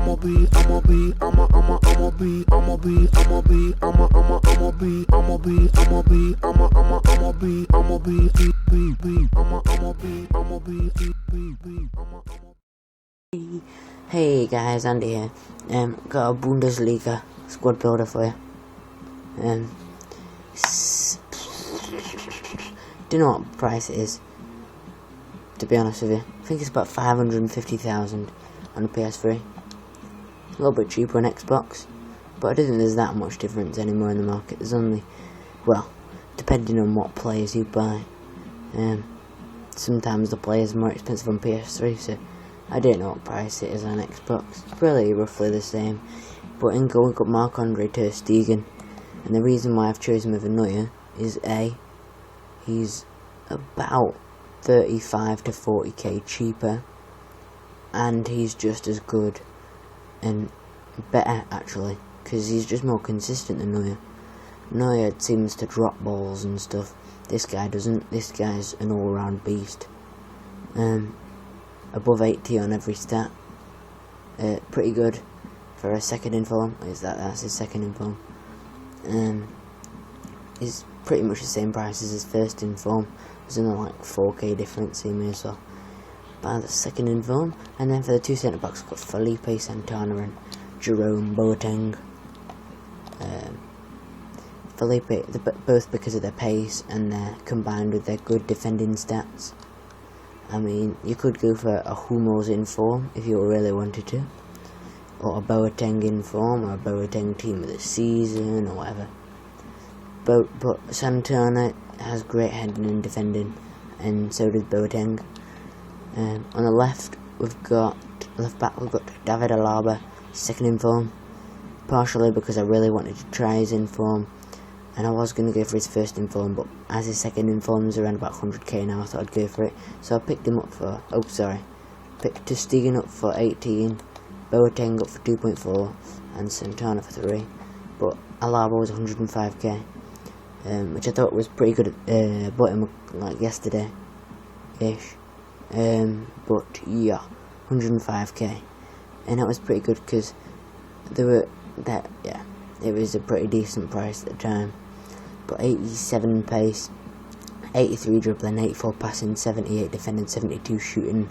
Hey guys, Andy here. Got a Bundesliga squad builder for you. Don't know what price it is, to be honest with you. I think it's about 550,000 on the PS3. A little bit cheaper on Xbox, but I don't think there's that much difference anymore in the market. There's only, well, depending on what players you buy. Sometimes the players are more expensive on PS3, so I don't know what price it is on Xbox. It's really roughly the same. But in goal we've got Marc-Andre ter Stegen, and the reason why I've chosen him over Neuer is A, he's about 35 to 40k cheaper, and he's just as good, and better actually, because he's just more consistent than Neuer. Neuer seems to drop balls and stuff. This guy doesn't. This guy's an all-round beast. Above 80 on every stat. Pretty good for a second in form. That's his second in form. He's pretty much the same price as his first in form. There's only like 4k difference, so you may as well buy the second in form. And then for the two centre backs, we've got Felipe Santana and Jerome Boateng. Felipe, both because of their pace and their combined with their good defending stats. I mean, you could go for a Hummels in form if you really wanted to, or a Boateng in form, or a Boateng team of the season, or whatever. But Santana has great heading and defending, and so does Boateng. On the left back we've got David Alaba, second in form, partially because I really wanted to try his in form, and I was going to go for his first in form, but as his second in form is around about 100k now, I thought I'd go for it. So I picked him up for, picked ter Stegen up for 18, Boateng up for 2.4, and Santana for 3. But Alaba was 105k, which I thought was pretty good. Bought him like yesterday-ish. But yeah, 105k, and that was pretty good because it was a pretty decent price at the time. But 87 pace, 83 dribbling, 84 passing, 78 defending, 72 shooting.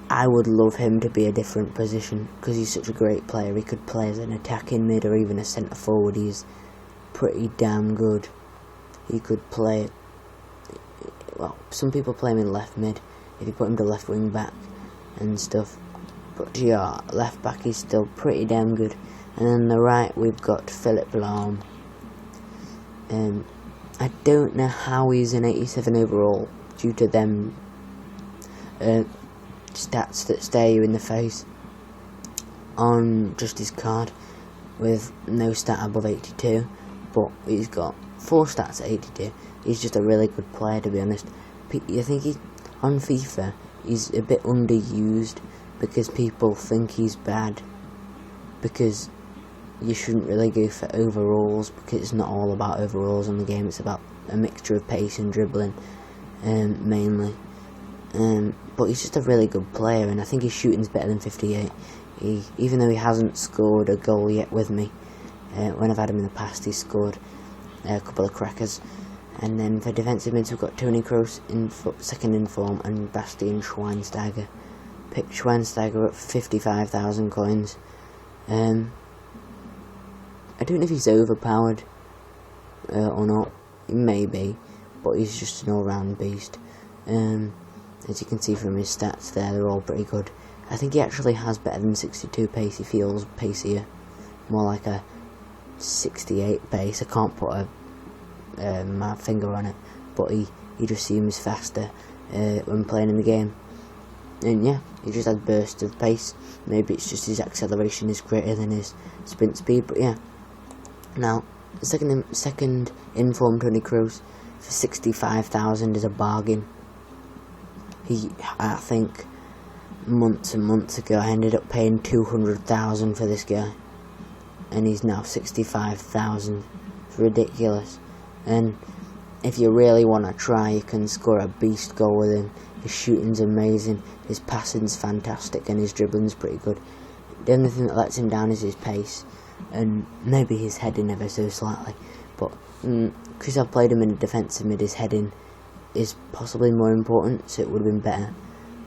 I would love him to be a different position because he's such a great player. He could play as an attacking mid or even a centre forward. He's pretty damn good. He could play, well, some people play him in left mid if you put him to left wing back and stuff. But yeah, left back he's still pretty damn good. And on the right we've got Philip Lahm. I don't know how he's an 87 overall due to them stats that stare you in the face on just his card, with no stat above 82, but he's got 4 stats at 82. He's just a really good player, to be honest. I think on FIFA he's a bit underused because people think he's bad, because you shouldn't really go for overalls, because it's not all about overalls on the game. It's about a mixture of pace and dribbling, mainly. But he's just a really good player, and I think his shooting's better than 58. Even though he hasn't scored a goal yet with me, when I've had him in the past, he's scored a couple of crackers. And then for defensive mids, we've got Toni Kroos second in form, and Bastian Schweinsteiger. Picked Schweinsteiger up for 55,000 coins. I don't know if he's overpowered or not. He may be, but he's just an all-round beast. As you can see from his stats there, they're all pretty good. I think he actually has better than 62 pace. He feels pacier, more like a 68 pace. I can't put my finger on it, but he just seems faster when playing in the game. And yeah, he just has bursts of pace. Maybe it's just his acceleration is greater than his sprint speed, but yeah. Now, second in form Toni Kroos for 65,000 is a bargain. I think months and months ago I ended up paying 200,000 for this guy, and he's now 65,000. It's ridiculous. And if you really want to try, you can score a beast goal with him. His shooting's amazing, his passing's fantastic, and his dribbling's pretty good. The only thing that lets him down is his pace, and maybe his heading ever so slightly. But because I've played him in a defensive mid, his heading is possibly more important, so it would have been better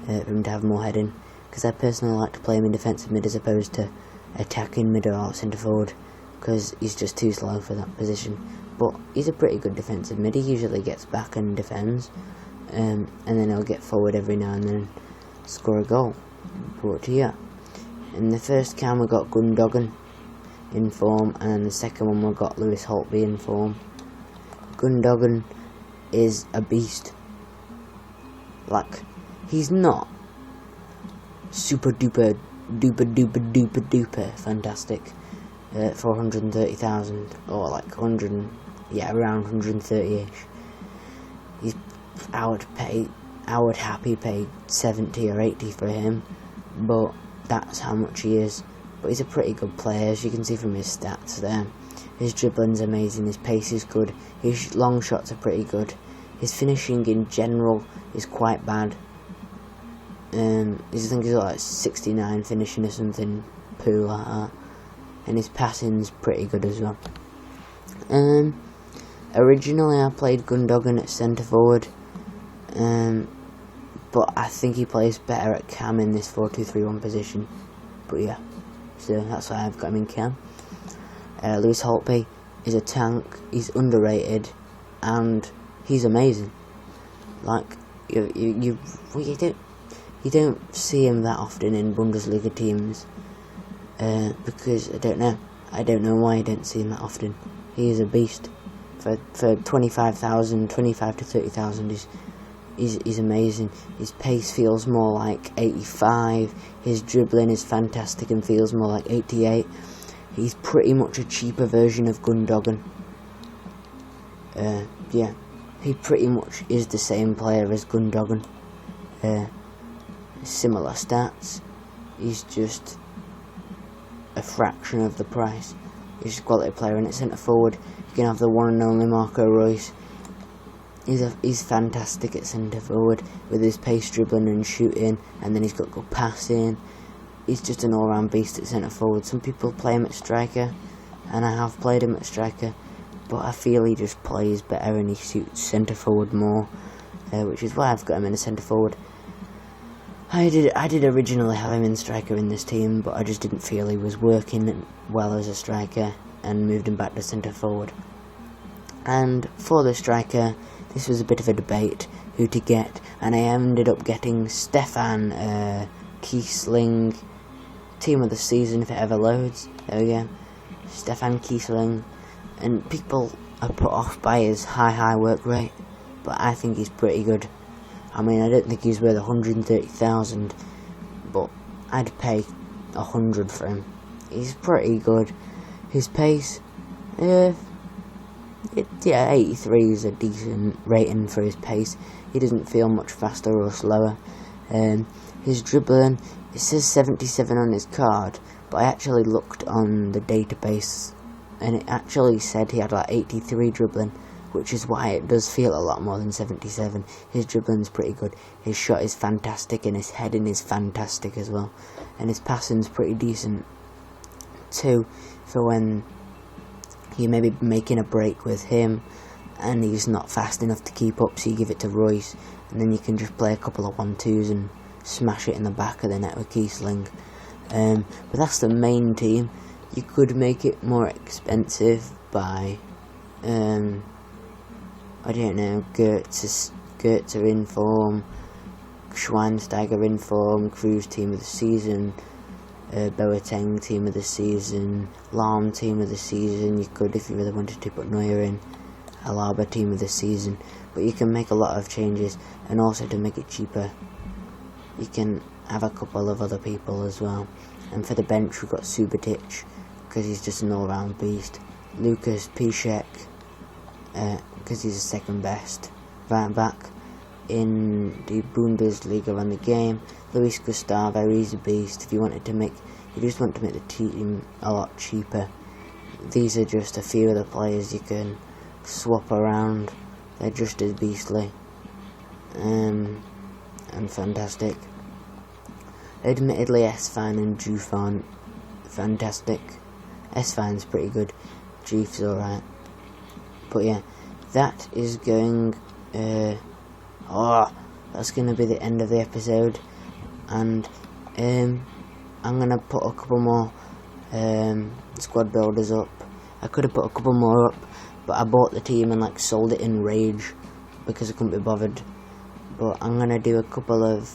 for him to have more heading. Because I personally like to play him in defensive mid as opposed to attacking mid or out centre forward, because he's just too slow for that position. But he's a pretty good defensive mid. He usually gets back and defends, and then he'll get forward every now and then, score a goal. But yeah, in the first cam we got Gundogan in form, and then the second one we got Lewis Holtby in form. Gundogan is a beast. Like, he's not super duper fantastic for 130,000 or like 100, yeah, around 130ish. I would happy pay 70 or 80 for him, but that's how much he is. But he's a pretty good player, as you can see from his stats there. His dribbling's amazing, his pace is good, his long shots are pretty good, his finishing in general is quite bad. I think he's got like 69 finishing or something poo like that, and his passing's pretty good as well. Originally I played Gundogan at centre forward, but I think he plays better at cam in this 4-2-3-1 position. But yeah, so that's why I've got him in cam. Lewis Holtby is a tank, he's underrated, and he's amazing. Like, you don't see him that often in Bundesliga teams, because I don't know why you don't see him that often. He is a beast. For 25,000, 25 to 30,000, he's amazing. His pace feels more like 85. His dribbling is fantastic and feels more like 88. He's pretty much a cheaper version of Gundogan. Yeah, he pretty much is the same player as Gundogan. Similar stats. He's just a fraction of the price. He's a quality player, and at centre forward you can have the one and only Marco Reus. He's fantastic at centre forward with his pace, dribbling and shooting, and then he's got good passing. He's just an all-round beast at centre forward. Some people play him at striker, and I have played him at striker, but I feel he just plays better and he suits centre forward more, which is why I've got him in a centre forward. I did originally have him in striker in this team, but I just didn't feel he was working well as a striker, and moved him back to centre forward. And for the striker, this was a bit of a debate who to get, and I ended up getting Stefan Kiebling, team of the season if it ever loads. There we go, Stefan Kiebling. And people are put off by his high work rate, but I think he's pretty good. I mean, I don't think he's worth 130,000, but I'd pay 100 for him. He's pretty good. His pace, 83 is a decent rating for his pace. He doesn't feel much faster or slower. His dribbling, it says 77 on his card, but I actually looked on the database, and it actually said he had like 83 dribbling, which is why it does feel a lot more than 77. His dribbling's pretty good, his shot is fantastic, and his heading is fantastic as well, and his passing's pretty decent too, for when you may be making a break with him and he's not fast enough to keep up, so you give it to Royce, and then you can just play a couple of 1-2s and smash it in the back of the net with Kiebling. But that's the main team. You could make it more expensive by I don't know, Goetze in form, Schweinsteiger in form, Cruz team of the season, Boateng team of the season, Lahm team of the season. You could, if you really wanted to, put Neuer in, Alaba team of the season. But you can make a lot of changes, and also to make it cheaper, you can have a couple of other people as well. And for the bench, we've got Subotic, because he's just an all-round beast. Lucas Piszczek, because he's the second best right back in the Bundesliga on the game. Luis Gustavo, he's a beast. If you just want to make the team a lot cheaper, these are just a few of the players you can swap around they're just as beastly and fantastic. Admittedly, S-Fan and Juve aren't fantastic. S-Fan's pretty good, Juve's alright. But yeah, that is going, that's going to be the end of the episode, and I'm going to put a couple more squad builders up. I could have put a couple more up, but I bought the team and like sold it in rage because I couldn't be bothered. But I'm going to do a couple of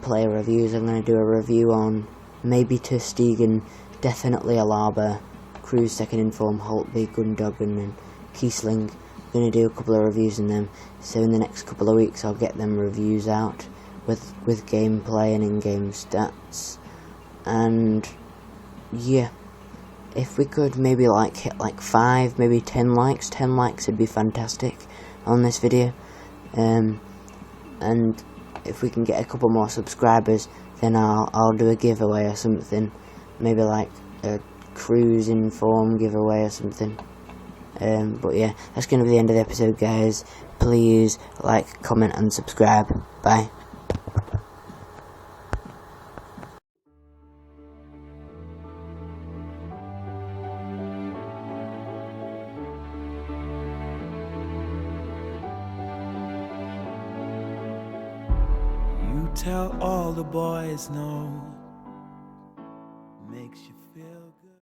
player reviews. I'm going to do a review on maybe Ter Stegen, definitely Alaba, Cruz second in form, Holtby, Gundogan and Kiebling. I'm going to do a couple of reviews on them, so in the next couple of weeks I'll get them reviews out with gameplay and in-game stats. And yeah, if we could maybe like hit like 5, maybe 10 likes, 10 likes would be fantastic on this video. And if we can get a couple more subscribers, then I'll do a giveaway or something, maybe like a Cruise in form giveaway or something. But yeah, that's going to be the end of the episode, guys. Please like, comment and subscribe. Bye. You tell all the boys no.